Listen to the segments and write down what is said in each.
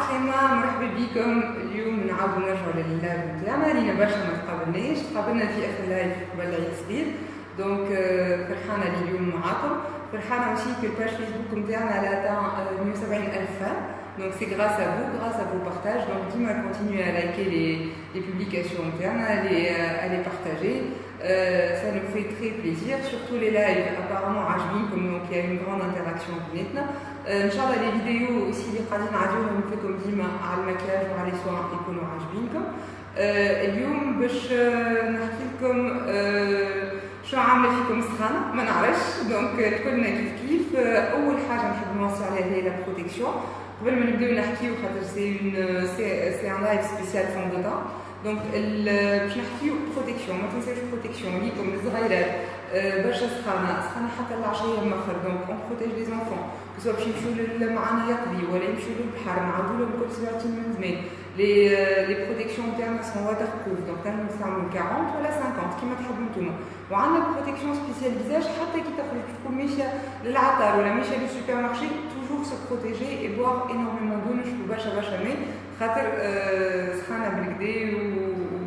عالسلامة، مرحبا بكم. اليوم نعاودو نرجعو لللايف نتاعنا، لينا برشا ما تقابلنا في اخر لايف قبل العيد الصغير. دونك فرحانة اللي اليوم معاكم، فرحانة aussi que الباج فيسبوك نتاعنا elle atteint 170,000 fans. Donc c'est grâce à vos partages. Donc dis-moi, continuez à liker les publications internes, à les partager. Ça nous fait très plaisir, surtout les lives apparemment عاجبينكم, donc il y a une grande interaction بيناتنا. ان شاء الله les vidéos aussi اللي قاعدين نعديوهم فيكم ديما على المكياج وعلى les soins يكونوا عاجبينكم. اليوم باش نحكي لكم شو عامله فيكم سخانه ما نعرفش. دونك كلنا كيف اول حاجه نحب نوصي عليها هي لا بروتيكسيون. قبل ما نبداو نحكيو خاطر سي ان لايف سبيسيال فون دو تان. دونك باش نحكيو بروتيكسيون. ما تنساوش بروتيكسيون ليكم الصغيرات برشا سخانه حتى العشيه مخر. دونك اون بروتيج لي زونفون سواء باش يمشيو معنا يقضي ولا يمشيو للبحر نعاودو لهم كل ساعتين من زمان. لي بروتيكسيون تاعنا سون واتر بروف. دونك نستعملو 40 ولا 50 كيما تحبوا نتوما. وعندنا بروتيكسيون سبيسيال فيزاج حتى كي تخرج تكون ماشيه للعطار ولا ماشيه للسوبر مارشي توجور سو بروتيجي اي بوار انورميمون دو. نشربو برشا ماء خاطر سخانه بالكدا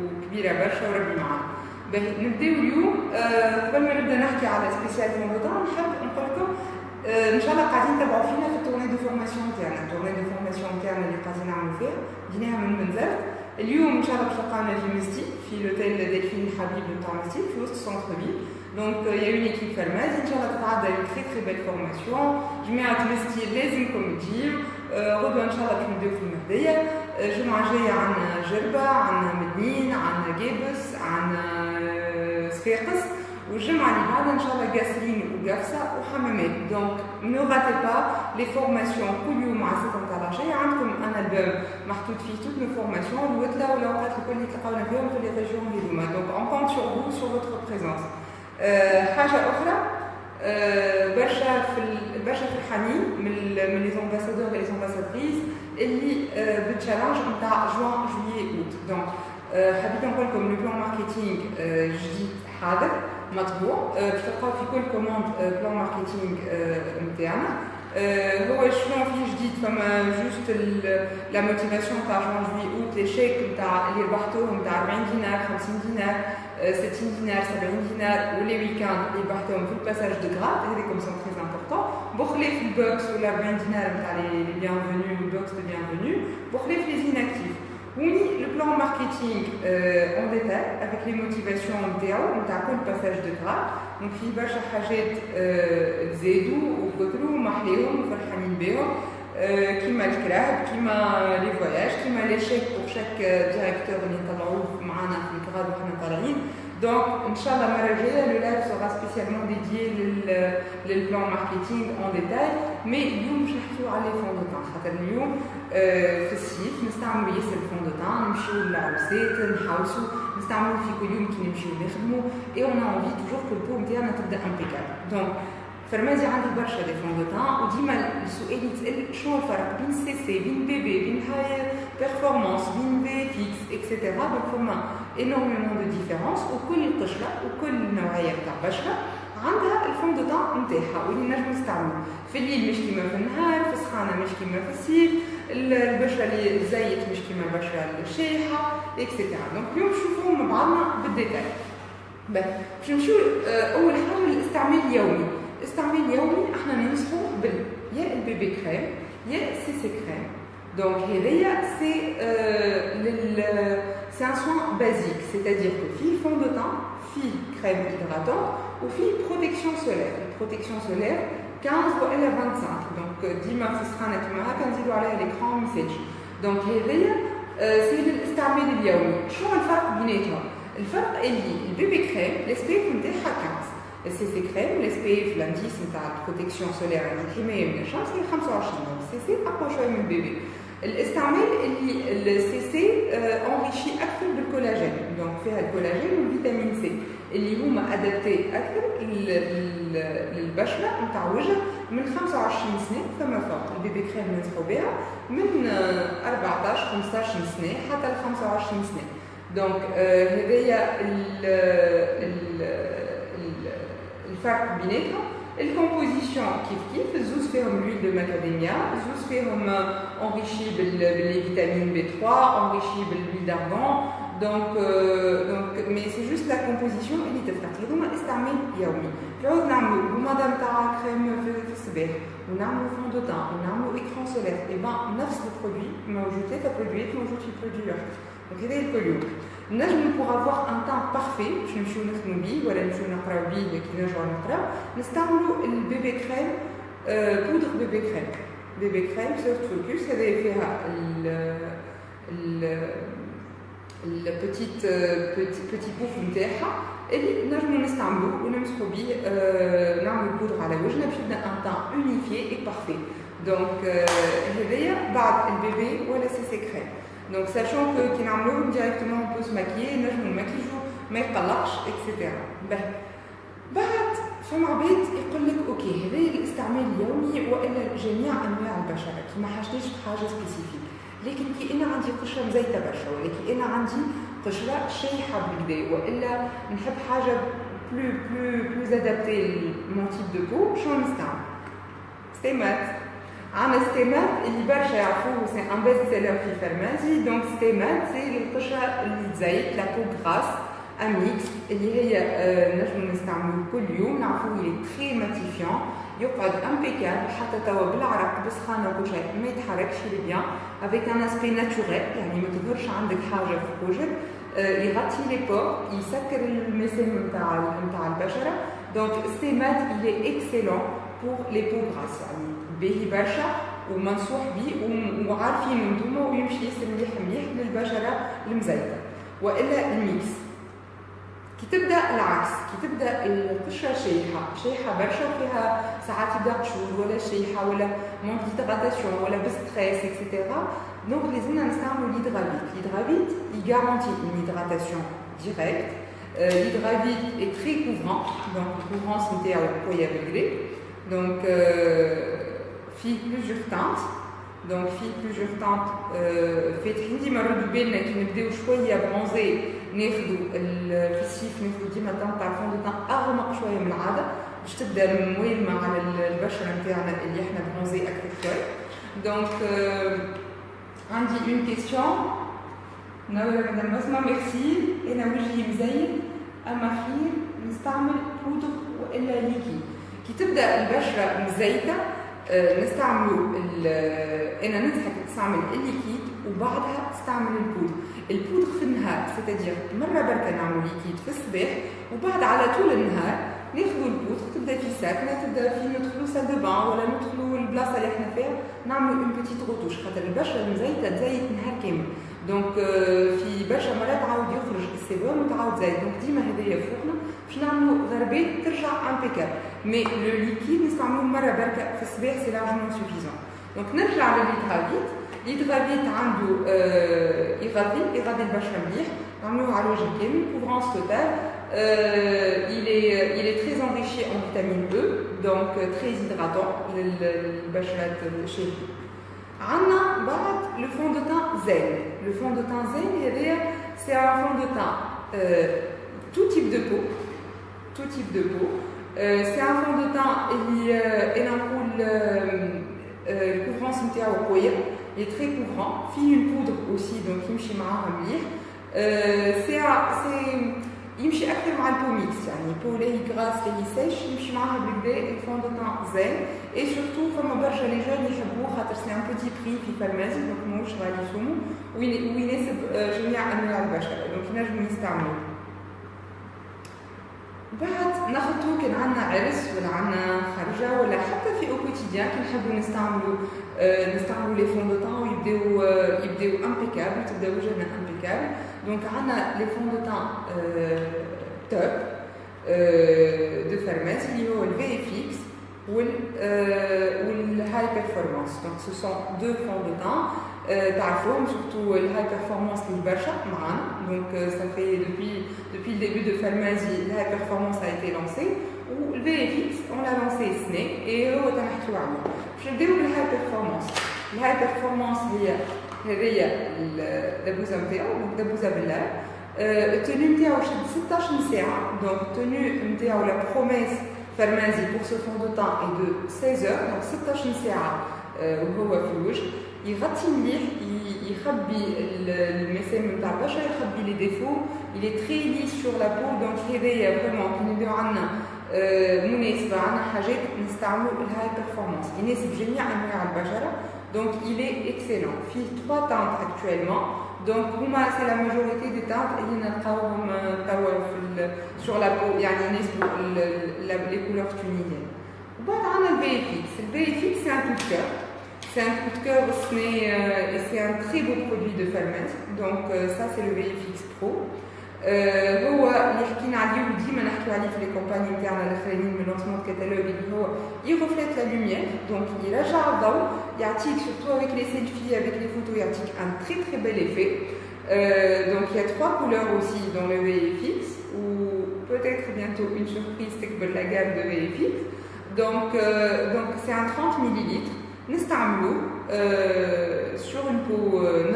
وكبيره برشا وربي معانا. نبداو اليوم. قبل ما نبدا نحكي على سبيسيال فون دو تان نحب نقول لكم ان شاء الله قاعدين تتابعوا فينا في التورني دو فورماسيون تاعنا. التورني دو فورماسيون تاعنا اللي قاعدين نعملوا فيها جيناها من منزل. اليوم ان شاء الله باش تلقاونا في مستي في لوتيل دلفين الحبيب نتاع مستي في وسط سونتر فيل. دونك يا اون ايكيب فرماز ان شاء الله تتعدى اون تري بيل فورماسيون. جماعه مستي لازمكم تجيو. غدوه ان شاء الله باش نبداو في المهديه. الجمعه الجايه عندنا جربه، عندنا مدنين، عندنا جابس، عندنا صفاقس، والجمعه اللي بعدها ان شاء الله قاسرين وقفصه وحمامات. دونك نو راتي با لي فورماسيون كل يوم مع 6 نتاع العشيه. عندكم انا الباب محطوط فيه توت لو فورماسيون الوتله والاوقات الكل اللي تلقاونا فيهم في لي ريجيون هذوما. دونك اون كونت سور فو سور فوتر بريزونس. حاجه اخرى برشا فرحانين من لي زامباسادور و لي زامباسادريس اللي بالتشالنج نتاع جوان جويي اوت. دونك حبيت نقول لكم لو بلان ماركتينغ جديد حاضر مطبوع. باش تلقاو في كل كوموند بلان ماركتينغ نتاعنا. هو شنو فيه جديد؟ فما جوست لا موتيفاسيون تاع جوان جوي اوت، لي شيك نتاع اللي ربحتوهم تاع 40 دينار 50 دينار 60 دينار 70 دينار، ولي ويكاند اللي ربحتوهم في الباساج دو غراد هذيكم سون تري امبورطون. بخلاف البوكس ولا 40 دينار نتاع لي بيانفونو والبوكس دو بيانفونو، بخلاف لي اناكتيف. وني لو بلان ماركتينغ اون ديتاي افيك لي موتيفاسيون نتاعو نتاع كل باساج دو غراد. دونك فيه برشا حاجات تزادو وكثروا ومحليهم وفرحانين بهم، كيما الكراب، كيما لي فواياج، كيما لي شيك بور شاك ديريكتور اللي نطلعوه معنا في الكراد وحنا طالعين. دونك ان شاء الله المره الجايه لو لايف سورا سبيسيالمون ديديي للبلان ماركتينغ اون ديتاي. مي اليوم باش نحكيو على لي فون دو تان خاطر اليوم في الصيف نستعملوا ياسر الفون دو تان، نمشيو للعروسات نحوسوا نستعملوا في كل يوم كي نمشيو نخدموا اي اون انفي توجور كو البو نتاعنا تبدا امبيكابل. دونك فرمازي عندي برشا دي فون دو تان، وديما السؤال يتسال شنو الفرق بين سي سي بين بي بي بين هاي بيرفورمانس بين في فيكس اكسيتيرا. دونك فما انورميمون دو ديفيرونس وكل قشره وكل نوعيه تاع بشره عندها الفون دو تان نتاعها واللي نجم نستعملو في الليل مش كيما في النهار، في السخانه مش كيما في الصيف، البشره اللي زيت مش كيما البشره الشايحه اكسيتيرا. دونك اليوم نشوفوهم مع بعضنا بالديتاي. باش نمشيو اول حاجه للاستعمال اليومي. الاستعمال اليومي احنا ننصحوا يا البيبي كريم يا سي سي كريم. دونك هذيا سي سي ان سوان بازيك، سيتادير كو فيه فون دو تان، فيه كريم هيدراتون وفيه بروتيكسيون سولير. البروتيكسيون سولير 15 والا 25. دونك ديما في السخانه كيما هكا نزيدوا عليها ليكرون ميساج. دونك هذيا سي للاستعمال اليومي. شنو الفرق بيناتهم؟ الفرق اللي البيبي كريم الاسبيف نتاعها 15، السي سي كريم الاسبيف لانديس نتاع البروتيكسيون سولير يعني الحمايه من الشمس هي 25. دونك السي سي اقوى شويه من البيبي. الاستعمال اللي السي سي انريشي اكثر بالكولاجين. دونك فيها الكولاجين والفيتامين سي اللي هما ادابتي اكثر للبشره نتاع وجه من 25 سنه فما فوق. البيبي كريم ننصحوا بها من 14 15 سنه حتى ل 25 سنه. دونك هذايا الفرق بيناتهم. الكومبوزيسيون كيف الزوز فيهم فيهم l'huile de macadamia, زوز فيهم enrichi les vitamines B3, enrichi l'huile d'argan. Donc mais c'est juste la composition اللي تفرق. هذوما استعمال يومي. نعاود نعملوا بوماده نتاع كريم في الصباح ونعملوا فون دو تان ونعملوا écran solaire. Et ben نفس البرودوي موجود 3 برودويات موجود في برودوي واحد. Donc هذا الكل نجم pour avoir un teint parfait باش نمشيو نخدموا بيه ولا نمشيو نقراو بيه كي نرجعوا نقراو نستعملوا البيبي كريم بودر بيبي كريم. بيبي كريم سيرت فوكس هذا فيها petit بوف نتاعها اللي نجمو نستعملوه ونمسحو بيه نعملو بودر على وجهنا باش يبدا ان تان اونيفيي اي بارفي. دونك هذايا بعد البيبي ولا سي كريم. دونك ساشون كو كي نعملوهم ديريكتومون اون بو سماكيي نجمو نماكيجو ما يقلقش اكسيتيرا. بعد فما عباد يقول لك اوكي هذايا الاستعمال اليومي والا جميع انواع البشره كي ما حاجتيش بحاجه سبيسيفيك. لكن كي انا عندي قشره مزيته برشا ولا كي انا عندي قشره شايحه بالكدا والا نحب حاجه بلو ادابتي لمون تيب دو بو شنو نستعمل؟ ستيمات. عندنا ستيمات اللي برشا يعرفوه سي ان بيست سيلر في الفارماسي. دونك ستيمات سي القشره اللي تزيت لا بو غراس ان ميكس اللي هي نجم نستعملوه كل يوم نعرفوه لي تري ماتيفيون يقعد امبيكابل حتى توا بالعرق بسخانه وكل شيء ما يتحركش لي بيان افيك ان اسبي ناتوريل يعني ما تظهرش عندك حاجه في وجهك يغطي لي بور يسكر المسام نتاع البشره. دونك ستيمات اللي اكسيلون بور لي بو غراس يعني باهي برشا ومنصوح بيه وعارفين انتوما ويمشي ياسر مليح للبشره المزيته. والا الميكس كي تبدا العكس كي تبدا القشره شايحه برشا وفيها ساعات يبدا قشور ولا شايحه ولا مونك ديتغاتاسيون ولا بستريس اكسيتيرا. دونك لازمنا نستعملوا l'hydravit يغارونتي une hydratation directe. L'hydravit est très couvrant donc couvrance نتاعو قويه بالكدا. دونك فيه plusieurs teintes. دونك فيه plusieurs teintes فاتحين ديما نردوا بالنا كي نبداو شويه برونزي ناخذوا في الصيف ناخذوا ديما تاع الفون دو تان اغمق شويه من العاده باش تبدا موالمه على البشره نتاعنا اللي احنا برونزي اكثر شويه. دونك عندي اون كيستيون نورا مدام بسمه ميرسي. انا وجهي مزيت اما خير نستعمل بودر والا ليكيد. كي تبدا البشره مزيته نستعملوا انا ننصحك تستعمل الليكيد وبعدها تستعمل البودر في النهار. ستادير مره بركه نعملوا ليكيد في الصباح وبعد على طول النهار ناخذوا البودر تبدا في ساكنه تبدا في ندخلوا سال دو بان ولا ندخلوا البلاصه اللي احنا فيها نعملوا اون بيتيت روتوش خاطر البشره المزيته تزيت نهار كامل. دونك في برشا مرات عاود يخرج السيبوم وتعاود زايد. دونك ديما هذايا فوقنا باش نعملوا ضربات ترجع امبيكابل. مي لو ليكيد نستعملوه مره بركه في الصباح سي لارجمون سوفيزون. دونك نرجع للهيدرافيت. الهيدرافيت عنده يغذي البشره مليح نعملوه على الوجه كامل كوفرونس توتال. il est très enrichi en vitamine E donc très hydratant للبشرة الشابة. عندنا بعد لو فون دو تان زين. لو فون دو تان زين هذايا سي ان فون دو تان tout type de peau سي ان فون دو تان اللي انا نقول الكوفرونس نتاعو قويه il est très couvrant. فيه une poudre aussi donc يمشي معاها مليح. سي يمشي اكثر مع البوميكس يعني بو لي غراس لي سيش يمشي معاها بالكدا الفون دو تان زين. اي سورتو فما برشا لي جون يحبوه خاطر سي ان بوتي بري في الفارماسي دونك ماهوش غالي يسومو ويناسب جميع انواع البشره دونك ينجموا يستعملوه. بعد ناخذ كان عندنا عرس ولا عندنا خرجه ولا حتى في او كوتيديان كي نحبوا نستعملوا لي فون دو تان ويبداو امبيكابل تبدا وجهنا امبيكابل. دونك عندنا لي فون دو تان توب دو فارماسي اللي هو الفي افيكس والهاي بيرفورمانس. دونك سو سون دو فون دو تان تعرفوهم سورتو الهاي بيرفورمانس اللي برشا معانا. دونك ça fait depuis le début de Pharmazie الهاي بيرفورمانس a été lancé والفي افيكس on l'a lancé السنه et هو تنحكيو عليه. باش نبداو بالهاي بيرفورمانس. الهاي بيرفورمانس هي هذايا الدبوزه نتاعو الدبوزه بالله. التوني نتاعو شد 16 ساعه. دونك التوني نتاعو لا بروميس Farmazi pour ce fond de teint est de 16 heures, donc 16 ساعة وهو في الوجه. يغطي مليح، يخبي المسام نتاع البشره، يخبي لي ديفو. il est très lisse sur la peau. donc هذايا فريمون كي نبداو عندنا مناسبه، عندنا حاجات نستعملوا الهاي بيرفورمانس يناسب جميع انواع البشره. donc il est excellent. فيه 3 teintes actuellement. donc هما c'est la majorité des teintes اللي نلقاوهم توا sur la peau، يعني يناسبوا les couleurs tunisiennes. وبعد عندنا الفيفيكس. الفيفيكس c'est un coup de cœur. C'est un coup de cœur et c'est un très beau produit de Farmaz. Donc ça c'est le VFX Pro. هو اللي حكينا عليه وديما نحكيو عليه في لي كومباني نتاعنا الاخرين من لونسمون كاتالوج، اللي هو يرفلت لا لوميير، دونك يرجع الضوء، يعطيك surtout avec les selfies, avec les photos, يعطيك un très très bel effet. Donc il y a 3 couleurs aussi dans le VFX, ou peut-être bientôt une surprise تكبر la gamme de VFX. Donc c'est un 30 ml. نستعملوه sur une peau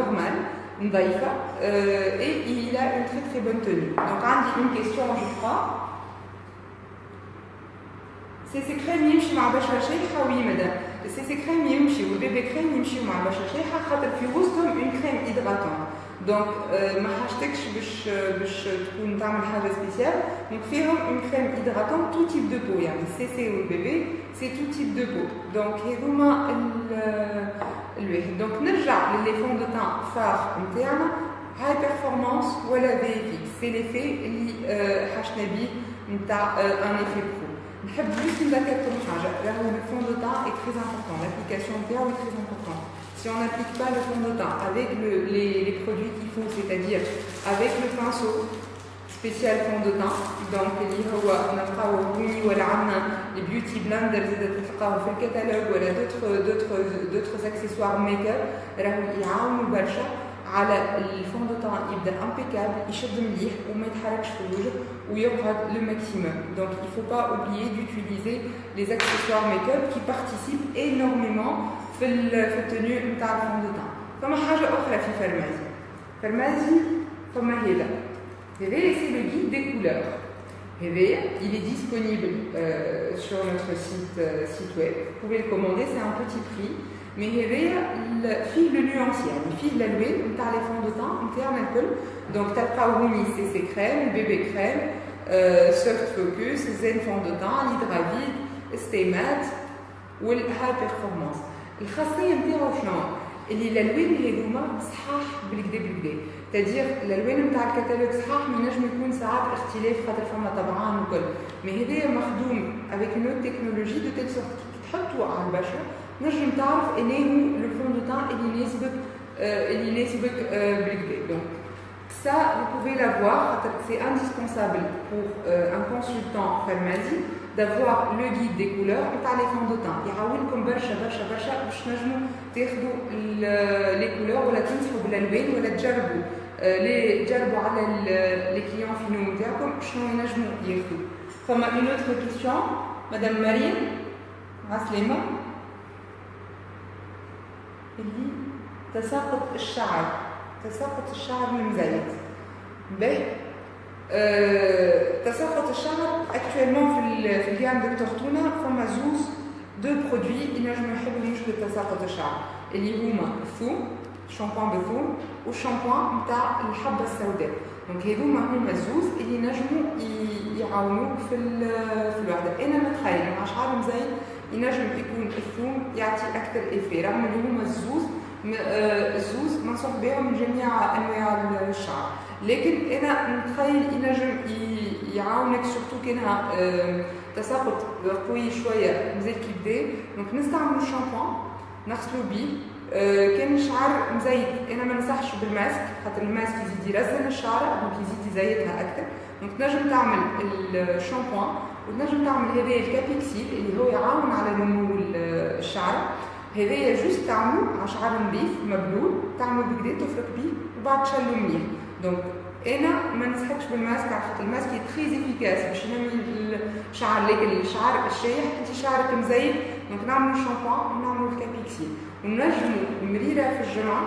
normale, نضيفة, et il a une très très bonne tenue. Donc عندي une question je crois. سي كريم يمشي مع بشرة شايحة؟ وي مدام. سي كريم يمشي والبيبي كريم يمشيو مع بشرة شايحة خاطر في وسطهم une crème hydratante. دونك ما حاجتكش باش تكون تعمل حاجه سبيسيال. دونك فيهم اون كريم هيدراتون تو تيب دو بو، يعني السي سي والبيبي سي تو تيب دو بو. دونك هذوما الواحد. دونك نرجع للي فون دو تان فار نتاعنا، هاي بيرفورمانس ولا في فيكس، سي ليفي اللي حاجتنا بيه نتاع ان ايفي برو. نحب جوست نذكركم حاجه، راهو لو فون دو تان اي تري امبورطون، لابليكاسيون نتاعو اي تري امبورطون. Si on n'applique pas le fond de teint avec les produits qu'il faut, c'est-à-dire avec le pinceau spécial fond de teint, donc اللي هو نلقاو البني ولا عندنا les beauty blenders اللي تلقاو في الكتالوج ولا d'autres accessoires ميك اب، راهو يعاونوا برشا على الفون دو تان يبدا امبيكابل، يشد مليح وما يتحركش في الوجه ويقعد le maximum. Donc il faut pas oublier d'utiliser les accessoires make up qui participent énormément في التنيو نتاع الفون دو تان. فما حاجه اخرى في فرمازي فما هذايا سي لو guide des couleurs. هذايا il est disponible sur notre site web. Vous pouvez le commander, c'est un petit prix. Mais هذايا فيه لو نيونسي، يعني فيه الالوان نتاع لي فون دو تان نتاعنا الكل. دونك تلقاوهم سي كريم، بيبي كريم، سوفت فوكس، زين فون دو تان، ليدرافيد، ستيمات والهاي بيرفورمانس. الخاصيه نتاعو شنو؟ اللي الالوان هذوما صحاح بالكدا، تادير الالوان نتاع الكتالوج صحاح، ما ينجم يكون ساعات اختلاف خاطر فما طبعان وكل، مي هذايا مخدوم افيك اون اوت تكنولوجي دو تيل سورت كي تحطوا على البشره نجم تعرف انه لو فون دو تان اللي يناسبك بالكدا. دونك ça vous pouvez l'avoir, c'est indispensable pour un consultant pharmacie d'avoir le guide des couleurs نتاع les fonds de teint. يعاونكم برشا باش نجموا تاخذوا les couleurs ولا تنصحوا بالالوان ولا تجربوا على les clients finaux نتاعكم شنو ينجموا ياخذوا. فما une autre question مدام مريم عسلامة اللي تساقط الشعر من زيت. باهي تساقط الشعر actuellement في الجام دكتور تونا فما زوز دو برودوي ينجموا يحلوا مشكلة تساقط الشعر اللي هما الثوم، شامبوان دو ثوم والشامبوان نتاع الحبة السوداء. دونك هما زوز اللي ينجموا يعاونوك في الوحدة. أنا نتخيل مع شعر مزيت ينجم يكون الثوم يعطي أكثر إيفي، رغم اللي هما الزوز منصوح بهم من جميع أنواع الشعر، لكن أنا نتخيل ينجم يعاونك سورتو كانها تساقط قوي شوية مزيت كي بدا. دونك نستعملو الشامبوان نغسلو بيه. كان الشعر مزيت أنا ما ننصحش بالماسك خاطر الماسك يزيد يرزن الشعر، دونك يزيد يزيدها أكثر. دونك تنجم تعمل الشامبوان وتنجم تعمل هذايا الكابيكسيل اللي هو يعاون على نمو الشعر. هذايا جوست تعملو على شعر نظيف مبلول، تعملو بكدا تفرك بيه وبعد تشلو مليح. دونك انا ما ننصحكش بالماسك على خاطر الماسك تري افيكاس باش ينمي الشعر، لكن الشعر الشايح انت شعرك مزيت. دونك نعملو شامبوان ونعملو الكابيكسيل ونجمو مريره في الجمعه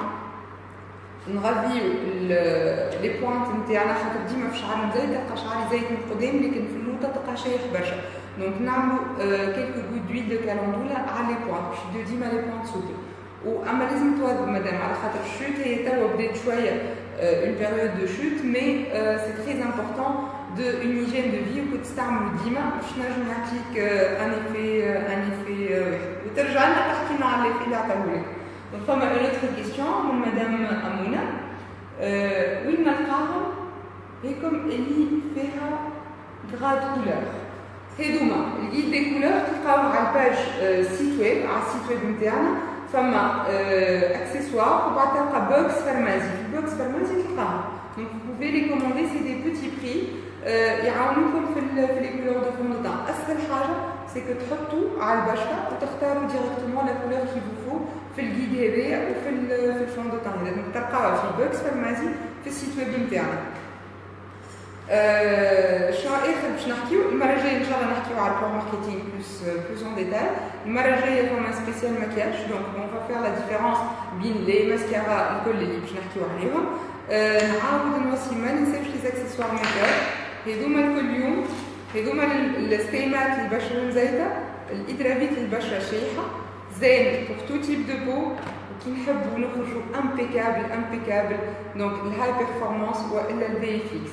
نغذيو لي بوانت نتاعنا خاطر ديما في شعر مزيت تلقى شعري زيت من قدام، لكن في اللوطه تلقى شايح برشا. دونك نعملوا كيلكو غوت دويل دو كالندولا على لي بوانت باش يبداو ديما لي بوانت سوبل. واما لازم توظف مادام على خاطر الشوت هي توا بدات شويه une période de chute, mais c'est très important d'une hygiène de vie وتستعملوا ديما باش نجم يعطيك ان effet وترجع لنا تحكي لنا على اللي عطاهولك. دونك فما اون اوتر كيستيون من مدام امونه وين نلقاهم هيكم اللي فيها غراد كولور هذوما الجيد دي كولور تلقاوهم على الباج سيت ويب على السيت ويب نتاعنا فما اكسسوار وبعد تلقى بوكس فارمازي في بوكس فارمازي تلقاهم دونك vous pouvez les commander c'est des petits prix يعاونوكم في les couleurs de fond de teint. اسهل حاجه سي كو تحطوا على البشره وتختاروا ديريكتومون لا كولور كي فو في الجيد هذايا وفي الفون دو تان دونك تلقاوها في بوكس فارمازي في السيت ويب نتاعنا. شنو اخر باش نحكيو المره الجايه ان شاء الله نحكيو على البلان ماركتينغ بلوس اون ديتاي. المره الجايه فما سبيسيال ماكياج دونك اون فا فير لا ديفيرونس بين لي ماسكارا الكل اللي باش نحكيو عليهم. نعاود نوصي ما ننساوش لي زاكسيسوار ميك اب هذوما الكل اليوم هذوما الستيمات للبشره المزيته الادرافيت للبشره الشايحه زين بور تو تيب دو بو كي نحبوا نخرجوا امبيكابل دونك الهاي بيرفورمانس والا الفي فيكس.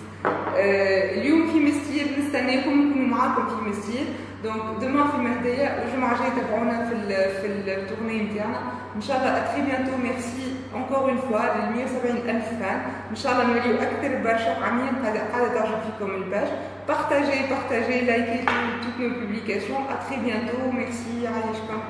اليوم في مستير نستناكم نكونوا معاكم في مستير دونك دوما في مهديه والجمعه الجايه تابعونا في التورني نتاعنا ان شاء الله. اتري بيانتو ميرسي انكور اون فوا لل 170,000 فان ان شاء الله نوليو اكثر برشا عامين قاعده تعجب فيكم الباج. بارتاجي لايكي توت نو بوبليكاسيون. اتري بيانتو ميرسي عايشكم.